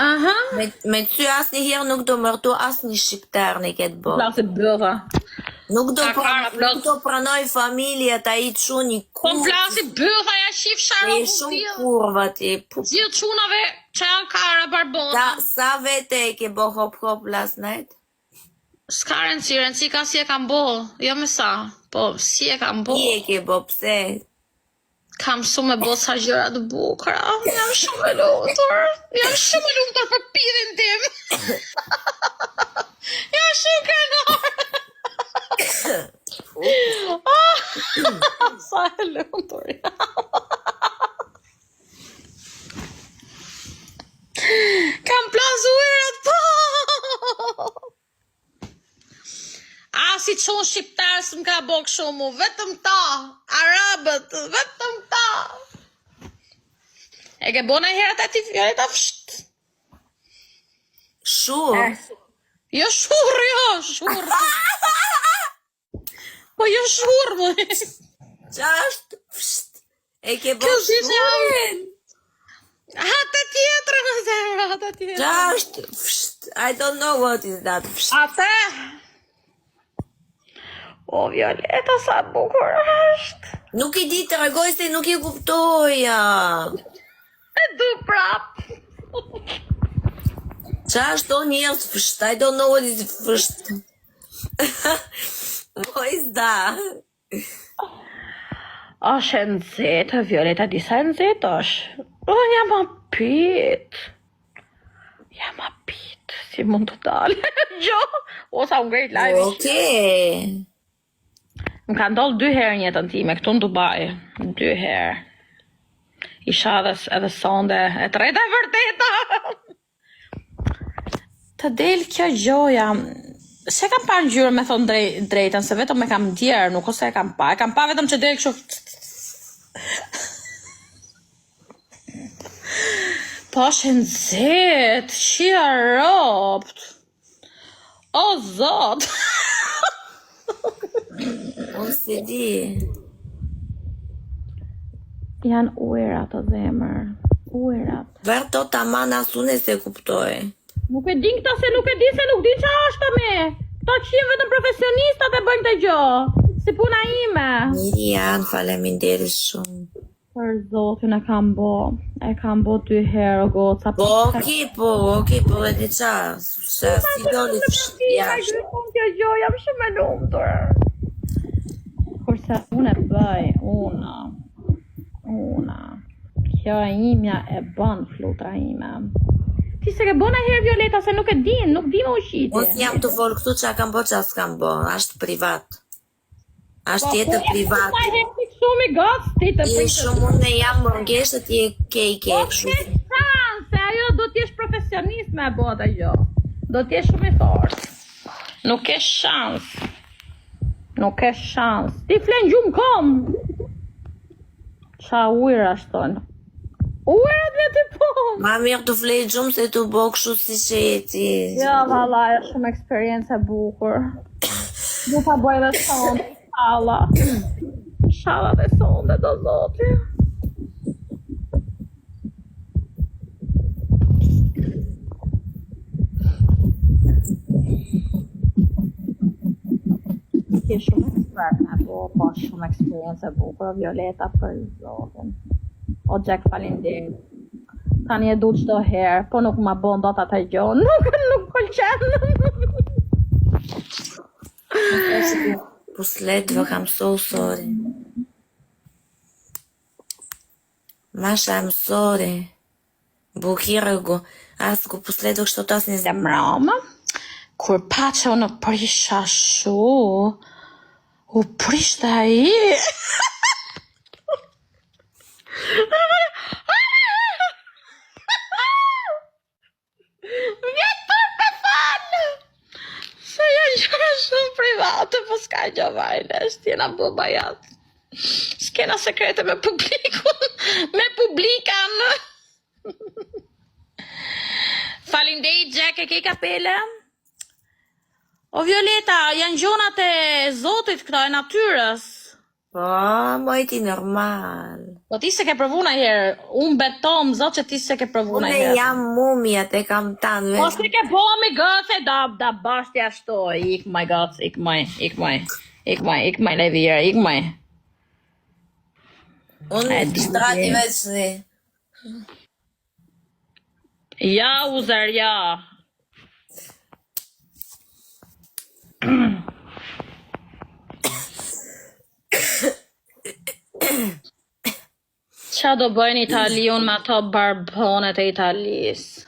Aha. Me ty asnjëherë nuk do mërtu asnjë shqiptar në këtë botë. Plasë bëva. Nuk do pranoj familjet ai çuni Po plasë bëva ja shif sharo. E shumë kurva ti. Gjithë çunave që janë kara barbona. Sa vete e ke bo hop last night? S'ka rëndësi ka si e kam bo. Jo me sa. Po si e kam bo. Si e ke bo pse? Kam shumë me bo sa gjëra të bukura. Jam shumë e lutur. Jam shumë e lutur për pidhin tim. Jam shumë krenar. Sa e lutur jam. Kam plasurat po. Si qonë shqiptarës më ka bok shumë, vetëm ta, arabët, vetëm ta. E ke bona herët ati Violeta fsht. Shur? Jo shur, jo, shur. Po jo shur, më. Qasht fsht? E ke bo shurin? Hata tjetër, më zemra, hata tjetër. Qasht fsht? I don't know what is that fsht. Ate? O, Violeta, sa bukur është. Nuk I di të regoj se nuk I kuptoja. E du prap. Qa është o njërës fësht? I don't know what is fësht. What is that? O, shënëzete, Violeta, disa nëzete është. O, jam a pit. Si mund të dalë. Gjo, o, sa unë grejt live. Okej. Më ka ndollë 2 herë një jetën time, këtu në Dubai. 2 herë. Isha edhe sonde, e treta e vërteta. Të del kjo gjoja. Se kam pa në gjyrë me thonë drejten, se vetëm me kam djerë, nuk ose e kam pa. E kam pa vetëm që del kështu. Po shënzet, shia ropt. O zot. Unë se di. Janë ujrat të zemër. Ujrat. Vërto ta mana sune se kuptoj. Nuk e din këta se nuk e din qa është me. Këta që jenë vetëm profesionistat e bëjnë të gjo. Si puna ime. Njëri janë, faleminderit shumë. Për zotin e kam bo 2 herë o goca. Po, okej, po, e di qa. Se si doli të jashtë. Jam shumë e lumtur. Kurse unë e bëj, una. Kjo e imja e bën flutra ime. Ti se ke bona herë Violeta se nuk e din, nuk di me ushiti. Unë jam të folë këtu qa kam bo qa s'kam bo, ashtë privat. Ashtë jetë privat. Po, shumë I gati të I shumë unë jam mërngesht të je kejke. Po, ke shansë, se ajo do t'jesh profesionist me e bota jo. Do t'jesh shumë I fortë. Nuk ke shansë. Ti flen gjumë kom. Qa ujra shtonë. Ujrat me të po. Ma mirë të flej gjumë se të bo kështu si që jeti. Ja, valla, e shumë eksperiencë e bukur. Du pa boj dhe sonde, Shala dhe sonde do zoti. Ke shumë ekspert me po shumë eksperiencë e bukur, Violeta për zotin. O Jack falinderit. Tani e du çdo herë, po nuk ma bon dot atë gjë. Nuk pëlqen. После I'm so sorry. Masha, I'm sorry. Bukirëgu. Asku posledok što tas ne znam. Zemrama, kur pa që unë prisha shu, u prishta I. Vjetër me falë! Se janë gjëra shumë private, po s'ka gjë vajle, s'tjena bëba jatë. S'kena sekrete me publikun, me publikan. Falinderit Jack, e ke kapele? O Violeta, janë gjonat e Zotit këto, e natyrës. Po, mojti normal. Po ti se ke provu na herë. Unë betom zot që ti se ke provu na Unë herë. jam mumia, te kam tanë. Po se ke bomi gëse da bashkë ashtu. Ik my god, ik my levir, ik my. Unë E di, shtrati di. veç dhe. Ja uzer ja. Qa do bëjnë Italiun me ato barbonet e Italis?